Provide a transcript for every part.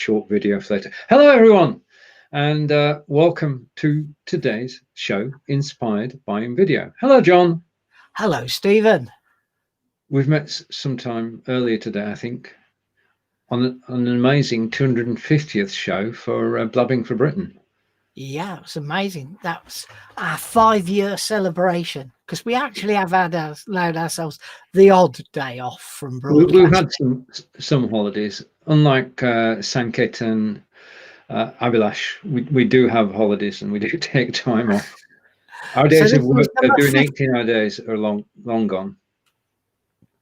short video for later. Hello, everyone, and welcome to today's show, inspired by Invideo. Hello, John. Hello, Stephen. We've met sometime earlier today, I think, on an amazing 250th show for Blubbing for Britain. Yeah, it was amazing. That was our 5-year celebration because we actually have allowed ourselves the odd day off from broadcasting. We've had some holidays, unlike Sanket and Abhilash. We do have holidays and we do take time off. Our days of work, doing 18-hour days are long gone.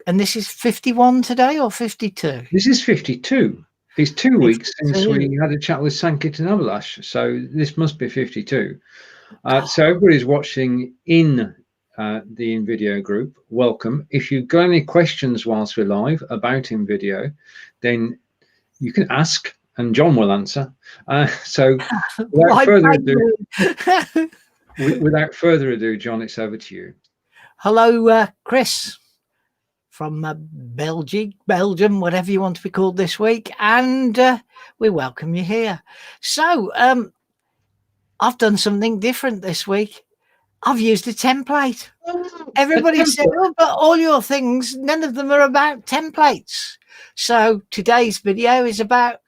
And this is 51 today or 52? This is 52. It's 2 weeks since we had a chat with Sankit and Abhilash, so this must be 52. So everybody's watching in the Invideo group, welcome. If you've got any questions whilst we're live about Invideo, then you can ask and John will answer. So without further ado, John, it's over to you. Hello, Chris from Belgium, whatever you want to be called this week, and we welcome you here. So I've done something different this week. I've used a template. Everybody said, oh, but all your things, none of them are about templates. So today's video is about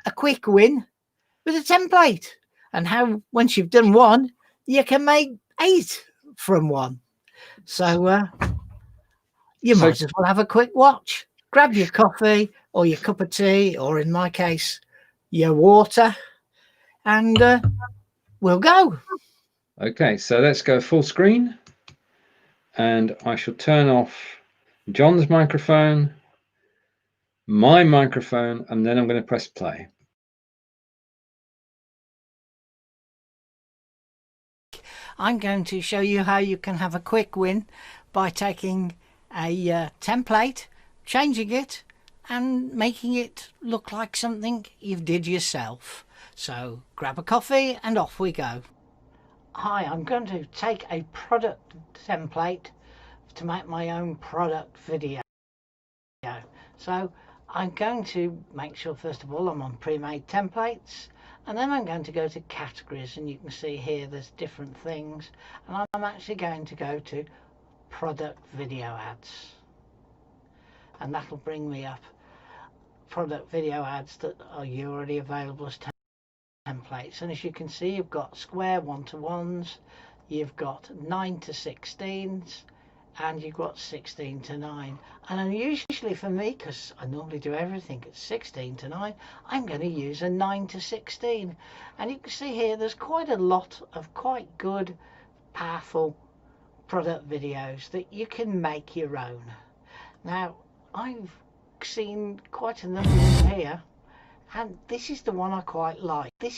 a quick win with a template and how once you've done one, you can make 8 from one. So you might as well have a quick watch. Grab your coffee or your cup of tea, or in my case, your water, and we'll go. Okay, so let's go full screen. And I shall turn off John's microphone, my microphone, and then I'm going to press play. I'm going to show you how you can have a quick win by taking a template, changing it and making it look like something you did yourself. So grab a coffee and off we go. Hi, I'm going to take a product template to make my own product video. So I'm going to make sure first of all I'm on pre-made templates, and then I'm going to go to categories, and you can see here there's different things, and I'm actually going to go to product video ads, and that'll bring me up product video ads that are already available as templates. And as you can see, you've got square 1-to-1s, you've got 9-to-16s, and you've got 16-to-9. And unusually for me, because I normally do everything at 16-to-9, I'm going to use a 9-to-16. And you can see here there's quite a lot of quite good, powerful product videos that you can make your own. Now, I've seen quite a number in here, and this is the one I quite like. The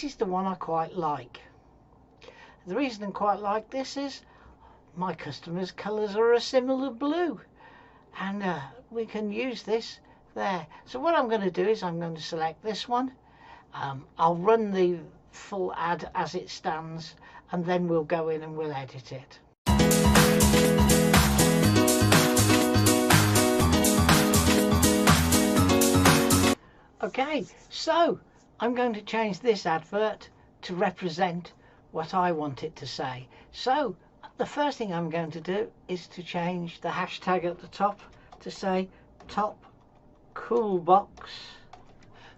reason I quite like this is my customers' colours are a similar blue, and we can use this there. So what I'm going to do is I'm going to select this one. I'll run the full ad as it stands, and then we'll go in and we'll edit it. Okay, so I'm going to change this advert to represent what I want it to say. So the first thing I'm going to do is to change the hashtag at the top to say top cool box,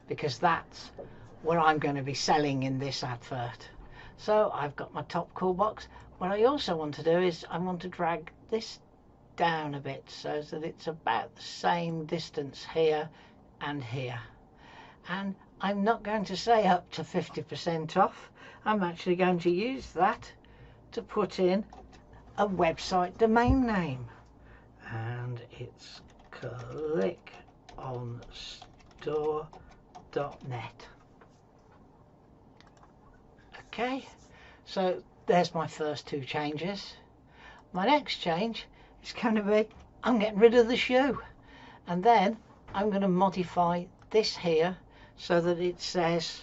because that's what I'm going to be selling in this advert. So I've got my top cool box. What I also want to do is I want to drag this down a bit so that it's about the same distance here and here. And I'm not going to say up to 50% off. I'm actually going to use that to put in a website domain name, and it's clickonstore.net. Okay, so there's my first 2 changes. My next change is going to be I'm getting rid of the shoe, and then I'm going to modify this here so that it says,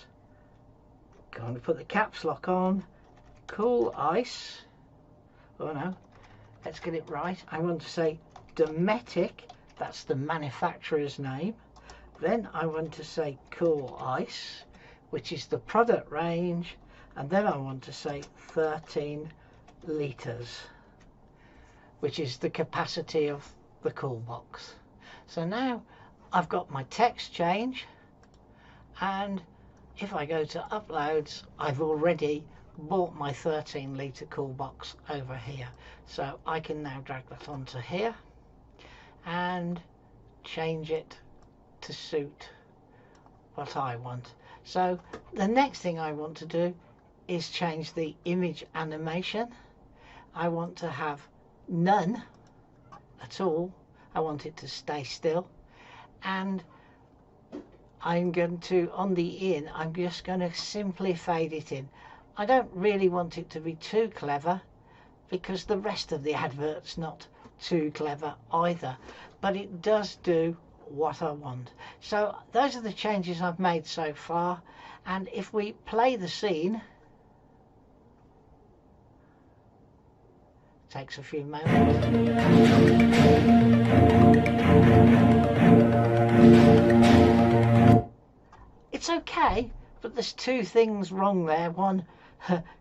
going to put the caps lock on, cool ice. Oh no, let's get it right. I'm going to say Dometic, that's the manufacturer's name, Then I want to say Cool Ice, which is the product range, and then I want to say 13 litres, which is the capacity of the cool box. So now I've got my text change, and if I go to uploads, I've already bought my 13 litre cool box over here. So I can now drag that onto here and change it to suit what I want. So the next thing I want to do is change the image animation. I want to have none at all. I want it to stay still, and I'm going to, on the in, I'm just going to simply fade it in. I don't really want it to be too clever, because the rest of the advert's not too clever either, but it does do what I want. So those are the changes I've made so far, and if we play the scene, it takes a few moments. It's okay, but there's two things wrong there. One,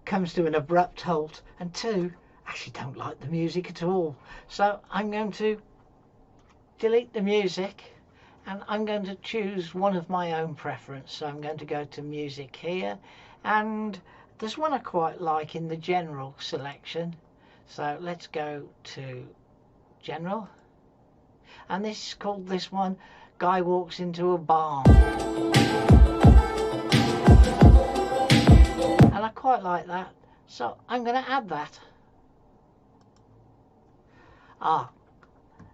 comes to an abrupt halt, and two, I actually don't like the music at all. So I'm going to delete the music, and I'm going to choose one of my own preference. So I'm going to go to music here, and there's one I quite like in the general selection. So let's go to general, and this is called, this one, Guy Walks Into a Barn. And I quite like that, so I'm going to add that.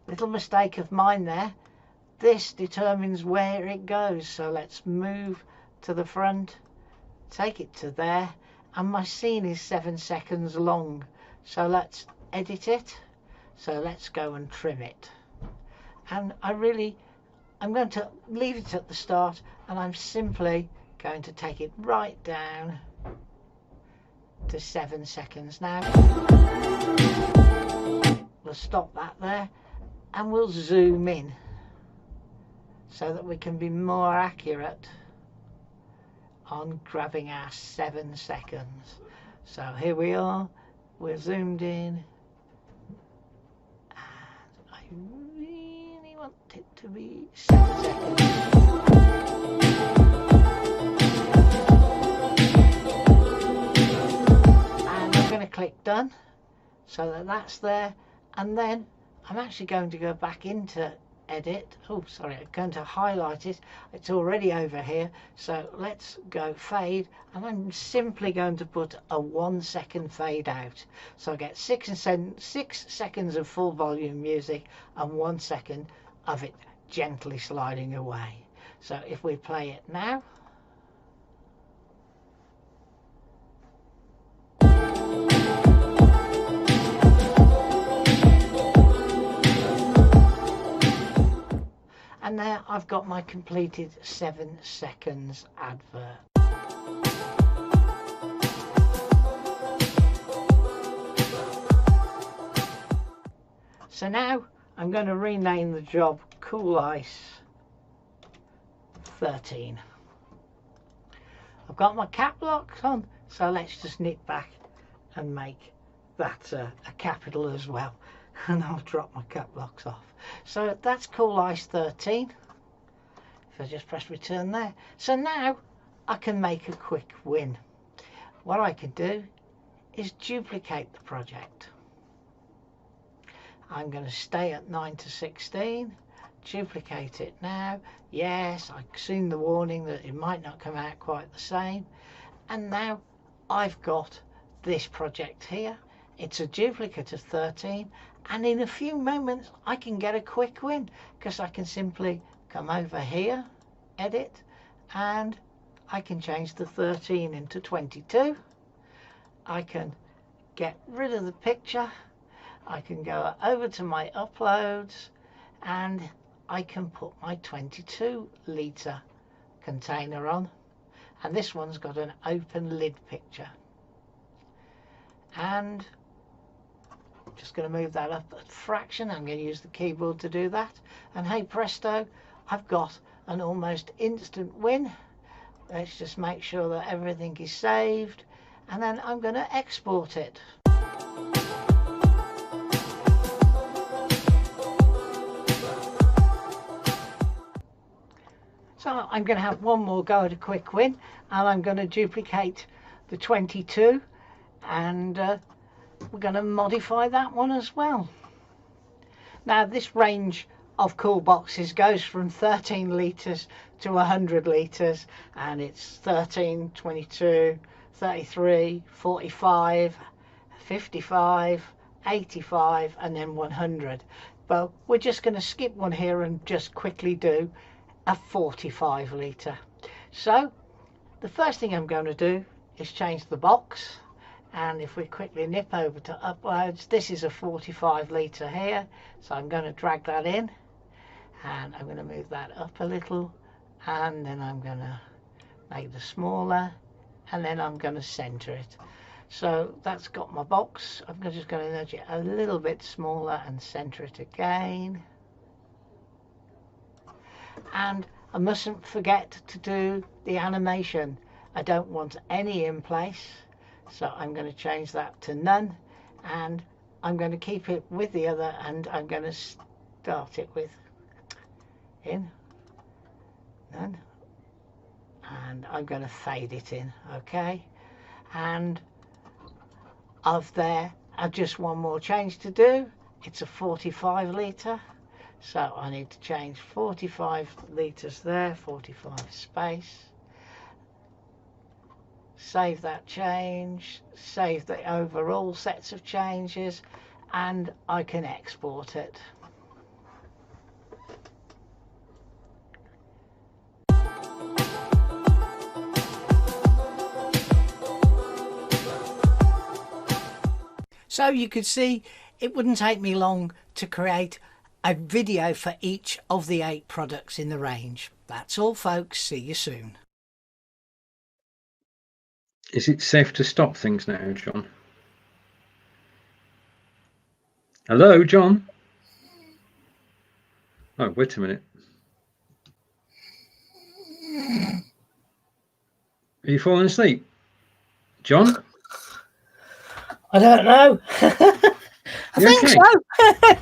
Little mistake of mine there. This determines where it goes, so let's move to the front, take it to there, and my scene is 7 seconds long. So let's edit it. So let's go and trim it. And I'm going to leave it at the start, and I'm simply going to take it right down to 7 seconds now. We'll stop that there, and we'll zoom in so that we can be more accurate on grabbing our 7 seconds. So here we are, we're zoomed in, and I really want it to be 7 seconds. And I'm going to click done so that that's there, and then I'm actually going to go back into edit. Oh, sorry, I'm going to highlight it. It's already over here. So let's go fade, and I'm simply going to put a 1 second fade out. So I get 6 seconds of full volume music and 1 second of it gently sliding away. So if we play it now, and now I've got my completed 7 seconds advert. So now I'm going to rename the job Cool Ice 13. I've got my cap locks on, so let's just nip back and make that a capital as well. And I'll drop my cap locks off. So that's Cool Ice 13. If I just press return there. So now I can make a quick win. What I can do is duplicate the project. I'm going to stay at 9 to 16, duplicate it now. Yes, I've seen the warning that it might not come out quite the same. And now I've got this project here. It's a duplicate of 13, and in a few moments I can get a quick win, because I can simply come over here, edit, and I can change the 13 into 22. I can get rid of the picture. I can go over to my uploads, and I can put my 22 litre container on, and this one's got an open lid picture. And I'm just going to move that up a fraction. I'm going to use the keyboard to do that, and hey presto, I've got an almost instant win. Let's just make sure that everything is saved, and then I'm going to export it. So I'm going to have one more go at a quick win, and I'm going to duplicate the 22, and we're going to modify that one as well. Now this range of cool boxes goes from 13 litres to 100 litres, and it's 13, 22, 33, 45, 55, 85 and then 100. But we're just going to skip one here and just quickly do a 45 litre. So the first thing I'm going to do is change the box, and if we quickly nip over to uploads, this is a 45 litre here, so I'm going to drag that in, and I'm going to move that up a little, and then I'm going to make the smaller, and then I'm going to center it. So that's got my box. I'm just going to nudge it a little bit smaller and center it again. And I mustn't forget to do the animation. I don't want any in place, so I'm going to change that to none, and I'm going to keep it with the other, and I'm going to start it with in, none, and I'm going to fade it in. Okay, and of there I've just one more change to do. It's a 45 litre, so I need to change 45 litres there, 45 space, save that change, save the overall sets of changes, and I can export it. So you could see it wouldn't take me long to create a video for each of the 8 products in the range. That's all, folks. See you soon. Is it safe to stop things now, John? Hello, John? Oh, wait a minute. Are you falling asleep? John? I don't know. I think okay? So.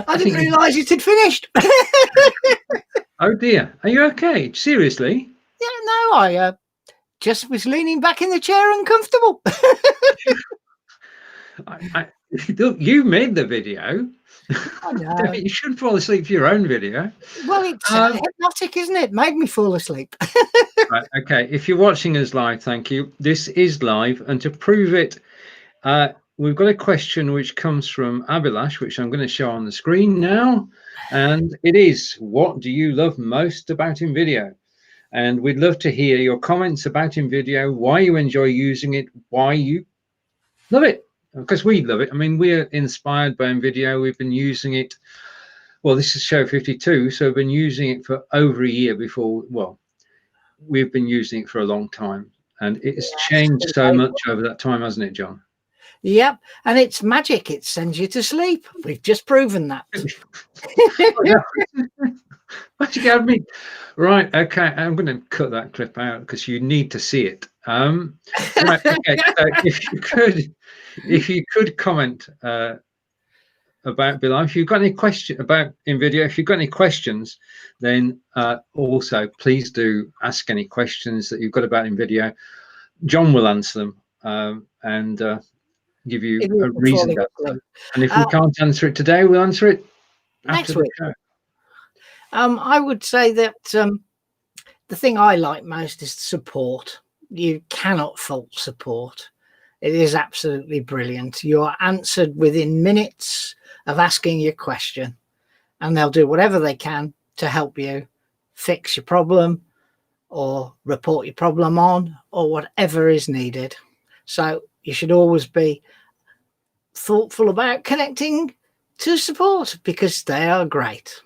I didn't realise it had finished. Oh dear. Are you okay? Seriously? Yeah, no, I just was leaning back in the chair uncomfortable. Look, you made the video. I know. You should fall asleep for your own video. Well, it's hypnotic, isn't it? Made me fall asleep. Right, okay, if you're watching us live, thank you. This is live, and to prove it, we've got a question which comes from Abhilash, which I'm going to show on the screen now, and it is, what do you love most about Invideo? And we'd love to hear your comments about Invideo, why you enjoy using it, why you love it, because we love it. I mean, we're inspired by Invideo. We've been using it, well, this is show 52, so we've been using it for over a year before, well, we've been using it for a long time, and it's changed so much over that time, hasn't it, John? Yep, and it's magic. It sends you to sleep. We've just proven that. What you got me? Right, okay, I'm going to cut that clip out because you need to see it. Right, okay, so if you could comment about Bill, if you've got any question about Invideo, if you've got any questions, then also please do ask any questions that you've got about Invideo. John will answer them and give you a reason. And if we can't answer it today, we'll answer it after the show. I would say that the thing I like most is support. You cannot fault support. It is absolutely brilliant. You are answered within minutes of asking your question, and they'll do whatever they can to help you fix your problem or report your problem on or whatever is needed. So you should always be thoughtful about connecting to support because they are great.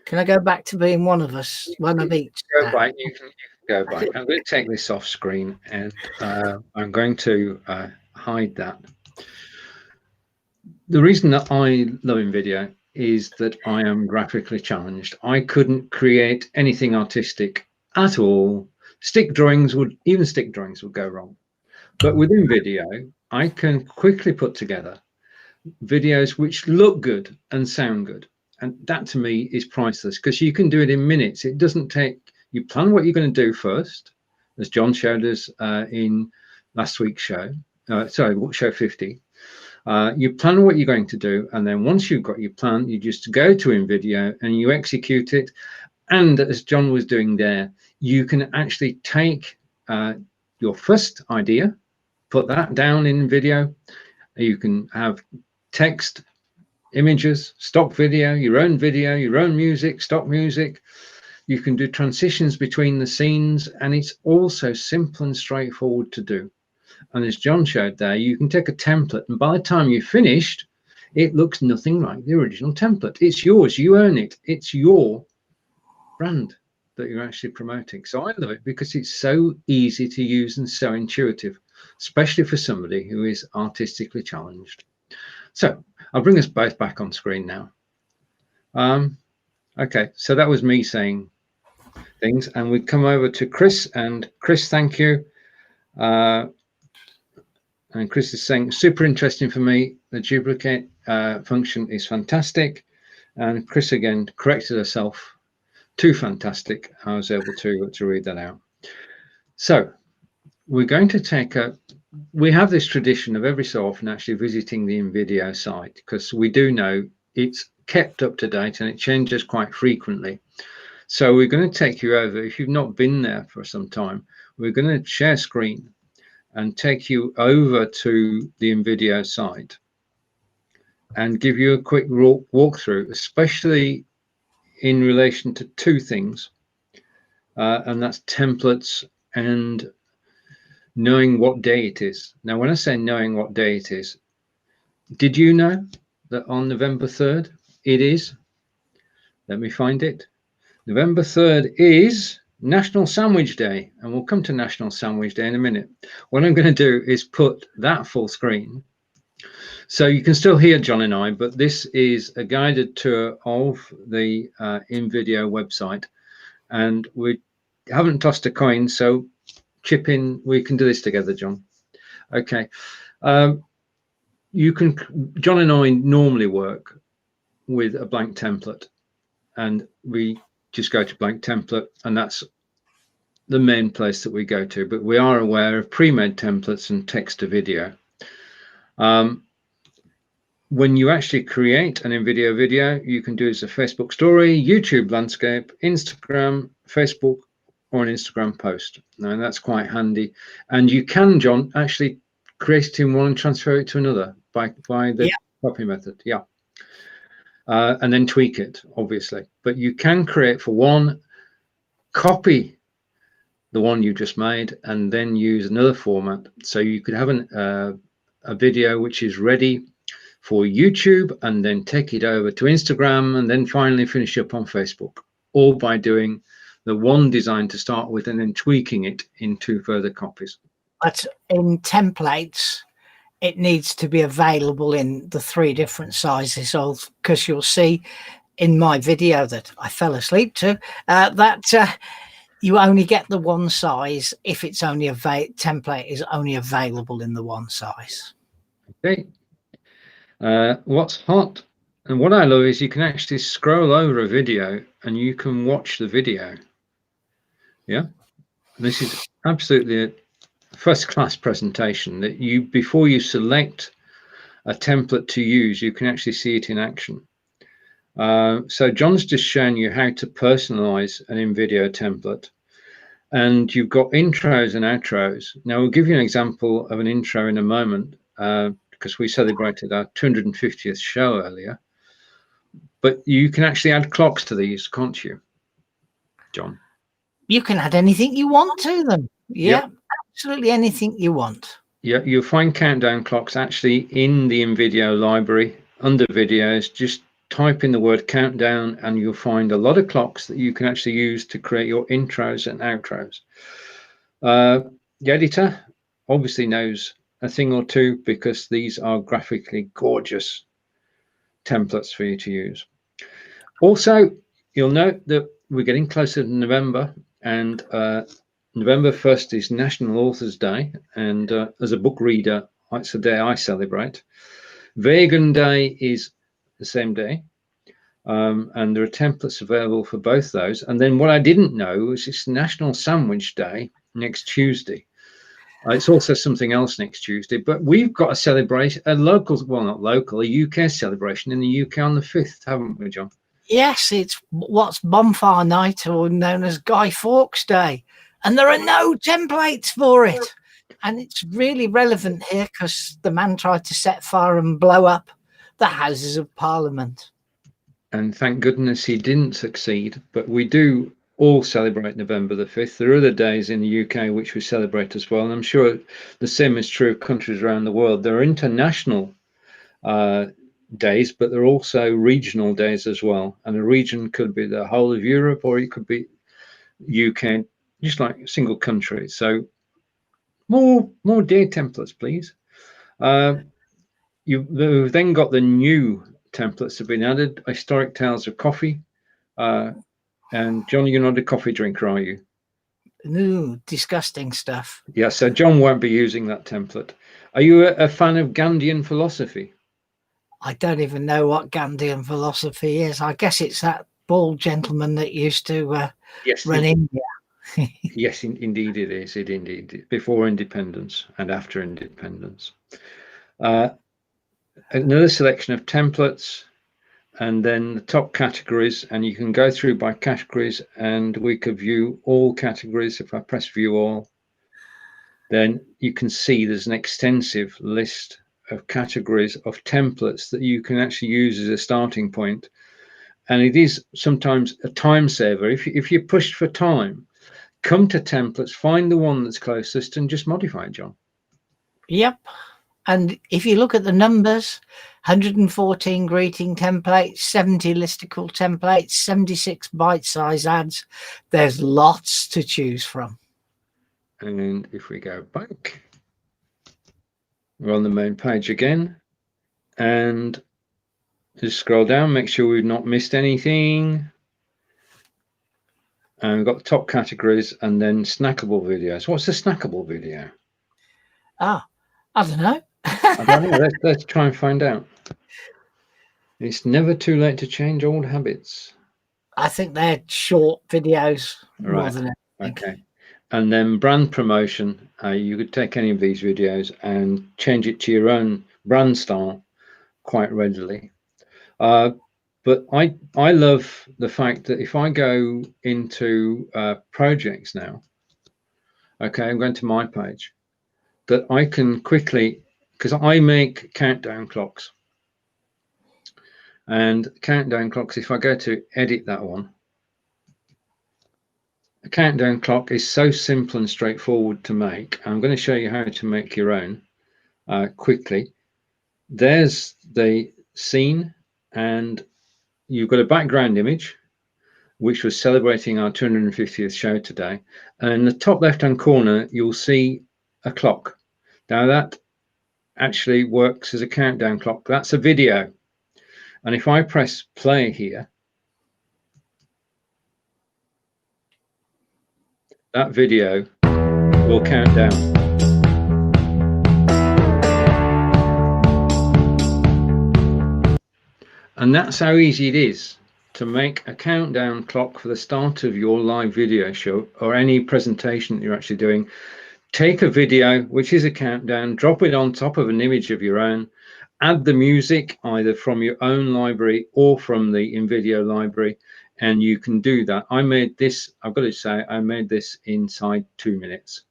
Can I go back to being one of us, one of each? Go back. You can go back. I'm going to take this off screen, and I'm going to hide that. The reason that I love Invideo is that I am graphically challenged. I couldn't create anything artistic at all. Even stick drawings would go wrong. But with Invideo, I can quickly put together videos which look good and sound good. And that to me is priceless, because you can do it in minutes. It doesn't take, you plan what you're going to do first, as John showed us in last week's show, show 50. You plan what you're going to do, and then once you've got your plan, you just go to Invideo and you execute it. And as John was doing there, you can actually take your first idea, put that down in video. You can have text, images, stock video, your own music, stock music. You can do transitions between the scenes, and it's also simple and straightforward to do. And as John showed there, you can take a template, and by the time you've finished, it looks nothing like the original template. It's yours, you own it. It's your brand that you're actually promoting. So I love it because it's so easy to use and so intuitive, especially for somebody who is artistically challenged. So I'll bring us both back on screen now. Okay, so that was me saying things, and we come over to Chris. And Chris, thank you. And Chris is saying, super interesting for me. The duplicate function is fantastic. And Chris again corrected herself. Too fantastic. I was able to read that out. So we're going to take we have this tradition of every so often actually visiting the Invideo site, because we do know it's kept up to date and it changes quite frequently. So we're going to take you over. If you've not been there for some time, we're going to share screen and take you over to the Invideo site and give you a quick walkthrough, especially in relation to two things, and that's templates and knowing what day it is. Now, when I say knowing what day it is, did you know that on November 3rd it is? Let me find it. November 3rd is National Sandwich Day, and we'll come to National Sandwich Day in a minute. What I'm going to do is put that full screen so you can still hear John and I, but this is a guided tour of the Invideo website, and we haven't tossed a coin, so chip in. We can do this together, John. Okay. You can. John and I normally work with a blank template, and we just go to blank template, and that's the main place that we go to. But we are aware of pre-made templates and text to video. When you actually create an Invideo video, you can do it as a Facebook story, YouTube landscape, Instagram, Facebook, or an Instagram post. And that's quite handy. And you can, John, actually create it in one and transfer it to another by the copy method. Yeah. And then tweak it, obviously. But you can create for one, copy the one you just made, and then use another format. So you could have a video which is ready for YouTube, and then take it over to Instagram, and then finally finish up on Facebook, all by doing the one design to start with and then tweaking it into further copies. But in templates, it needs to be available in the 3 different sizes, of because you'll see in my video that I fell asleep to that you only get the one size if it's only template is only available in the one size. Okay. What's hot and what I love is you can actually scroll over a video and you can watch the video. Yeah, this is absolutely a first-class presentation that you, before you select a template to use, you can actually see it in action. So John's just shown you how to personalize an Invideo template, and you've got intros and outros. Now we'll give you an example of an intro in a moment, because we celebrated our 250th show earlier. But you can actually add clocks to these, can't you, John? You can add anything you want to them. Yeah, yep. Absolutely anything you want. Yeah, you'll find countdown clocks actually in the Invideo library under videos. Just type in the word countdown and you'll find a lot of clocks that you can actually use to create your intros and outros. The editor obviously knows a thing or two, because these are graphically gorgeous templates for you to use. Also, you'll note that we're getting closer to November, and November 1st is National Authors Day, and as a book reader, it's a day I celebrate. Vegan Day is the same day, and there are templates available for both those. And then what I didn't know was it's National Sandwich Day next Tuesday. It's also something else next Tuesday, but we've got a celebration, a local, well, not local, a UK celebration in the UK on the 5th, haven't we, John? Yes, it's what's Bonfire Night, or known as Guy Fawkes Day, and there are no templates for it. And it's really relevant here because the man tried to set fire and blow up the Houses of Parliament. And thank goodness he didn't succeed, but we do all celebrate November the 5th. There are other days in the UK which we celebrate as well, and I'm sure the same is true of countries around the world. There are international days, but there are also regional days as well, and a region could be the whole of Europe, or it could be UK, just like a single country. So more day templates, please. You've then got the new templates that have been added: historic tales of coffee. And John, you're not a coffee drinker, are you? Ooh, disgusting stuff. Yeah, so John won't be using that template. Are you a fan of Gandhian philosophy? I don't even know what Gandhian philosophy is. I guess it's that bald gentleman that used to run India. Yes, indeed it is. It indeed before independence and after independence. Another selection of templates, and then the top categories, and you can go through by categories, and we could view all categories. If I press view all, then you can see there's an extensive list of categories of templates that you can actually use as a starting point. And it is sometimes a time saver. If you're pushed for time, come to templates, find the one that's closest and just modify it, John. Yep. And if you look at the numbers, 114 greeting templates, 70 listicle templates, 76 bite-size ads, there's lots to choose from. And if we go back, we're on the main page again, and just scroll down, make sure we've not missed anything. And we've got the top categories, and then snackable videos. What's a snackable video? Ah, I don't know. I don't know. Let's try and find out. It's never too late to change old habits. I think they're short videos more than anything. Okay. And then brand promotion. You could take any of these videos and change it to your own brand style quite readily. But I love the fact that if I go into projects now, okay, I'm going to my page, that I can quickly, because I make countdown clocks. And countdown clocks, if I go to edit that one, a countdown clock is so simple and straightforward to make. I'm going to show you how to make your own quickly. There's the scene, and you've got a background image, which was celebrating our 250th show today. And in the top left-hand corner, you'll see a clock. Now that actually works as a countdown clock. That's a video. And if I press play here, that video will count down. And that's how easy it is to make a countdown clock for the start of your live video show or any presentation that you're actually doing. Take a video, which is a countdown, drop it on top of an image of your own, add the music either from your own library or from the Invideo library, and you can do that. I made this, I've got to say, I made this inside 2 minutes.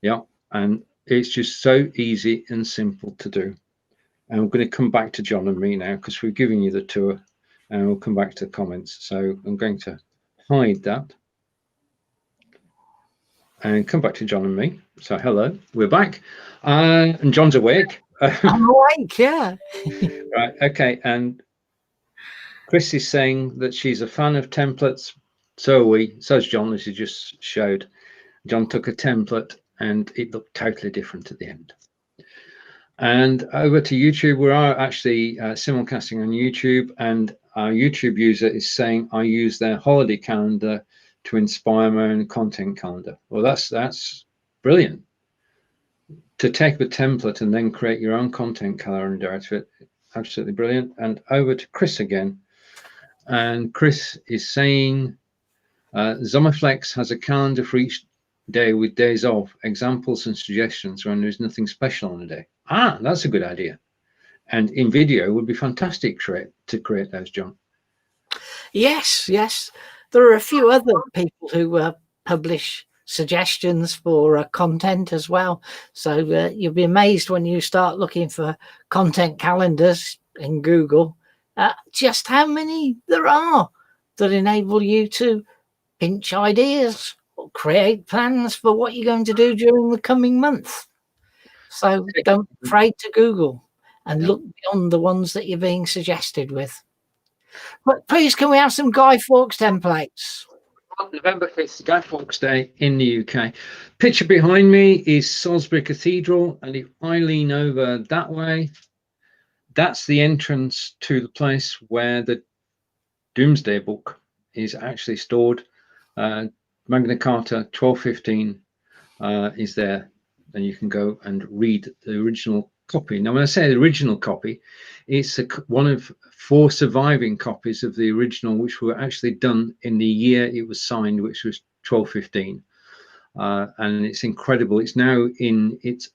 Yeah, and it's just so easy and simple to do. And we're going to come back to John and me now because we're giving you the tour, and we'll come back to the comments. So I'm going to hide that and come back to John and me. So hello, we're back, and John's awake. I'm awake, yeah. Right, okay, and Chris is saying that she's a fan of templates. So are we. So's John, as you just showed. John took a template and it looked totally different at the end. And over to YouTube. We are actually simulcasting on YouTube, and our YouTube user is saying, I use their holiday calendar to inspire my own content calendar. Well, that's brilliant. To take the template and then create your own content calendar out of it, absolutely brilliant. And over to Chris again. And Chris is saying, Zomaflex has a calendar for each day with days off, examples and suggestions when there's nothing special on the day. Ah, that's a good idea. And Invideo would be fantastic to create those, John. Yes. There are a few other people who publish suggestions for content as well. So you'll be amazed when you start looking for content calendars in Google, just how many there are that enable you to pinch ideas or create plans for what you're going to do during the coming month. So don't be afraid to Google and look beyond the ones that you're being suggested with. But please, can we have some Guy Fawkes templates? November 5th, Guy Fawkes Day in the UK. Picture behind me is Salisbury Cathedral, and if I lean over that way, that's the entrance to the place where the Doomsday Book is actually stored. Magna Carta 1215 is there, and you can go and read the original copy. Now, when I say the original copy, it's one of 4 surviving copies of the original, which were actually done in the year it was signed, which was 1215. And it's incredible. It's now in it's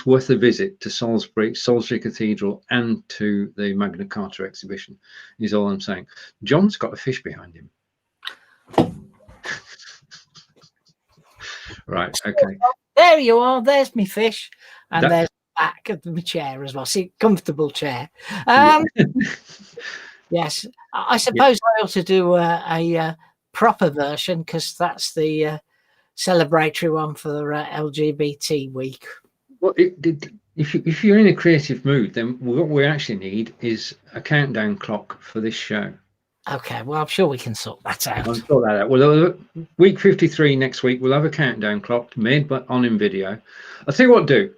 worth a visit to Salisbury Cathedral and to the Magna Carta exhibition, is all I'm saying. John's got a fish behind him. Right, okay. There you are. There's me fish. And there's the back of my chair as well. See, comfortable chair. Yes, I suppose I ought to do a proper version, because that's the celebratory one for LGBT week. Well, if you're in a creative mood, then what we actually need is a countdown clock for this show. Okay, well, I'm sure we can sort that out. I'll sort that out. Well, week 53 next week, we'll have a countdown clock made on Invideo. I'll tell you what to do.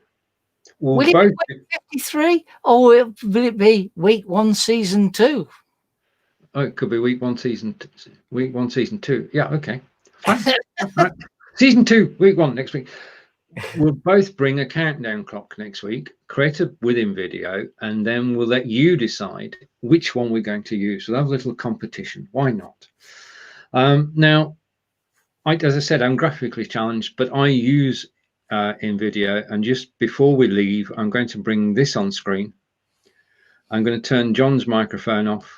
Will it be week 53, or will it be week 1, season 2? Oh, it could be week 1, season 2. Yeah, okay. Fine. Right. Season 2, week 1 next week. We'll both bring a countdown clock next week, create it with Invideo, and then we'll let you decide which one we're going to use. We'll have a little competition. Why not? Now, as I said, I'm graphically challenged, but I use Invideo, and just before we leave, I'm going to bring this on screen. I'm going to turn John's microphone off.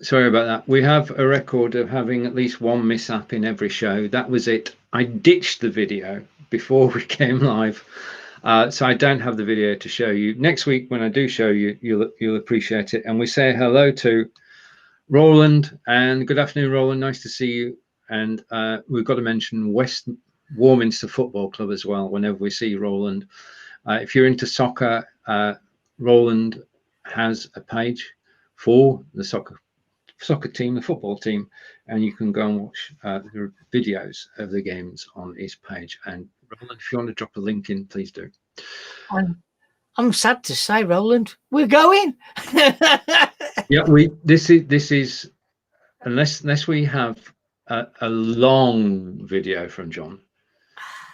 Sorry about that. We have a record of having at least one mishap in every show. That was it. I ditched the video before we came live, so I don't have the video to show you. Next week, when I do show you, you'll appreciate it. And we say hello to Roland, and good afternoon, Roland. Nice to see you. And we've got to mention West Warminster Football Club as well whenever we see Roland. If you're into soccer, Roland has a page for the soccer team, the football team, and you can go and watch the videos of the games on his page. And Roland, if you want to drop a link in, please do. I'm sad to say, Roland, we're going. Yeah, this is unless we have a long video from John.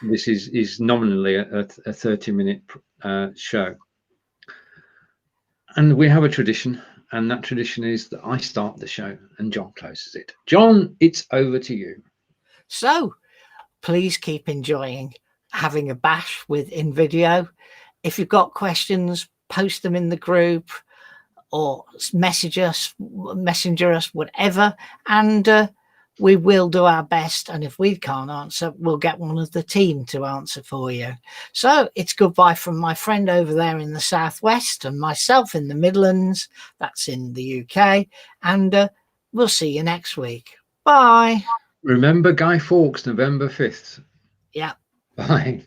This is nominally a 30-minute show, and we have a tradition. And that tradition is that I start the show and John closes it. John, it's over to you. So please keep enjoying having a bash with Invideo. If you've got questions, post them in the group or messenger us, whatever. And we will do our best, and if we can't answer, we'll get one of the team to answer for you. So it's goodbye from my friend over there in the southwest and myself in the Midlands, that's in the UK, and we'll see you next week. Bye. Remember Guy Fawkes, November 5th. Yeah. Bye.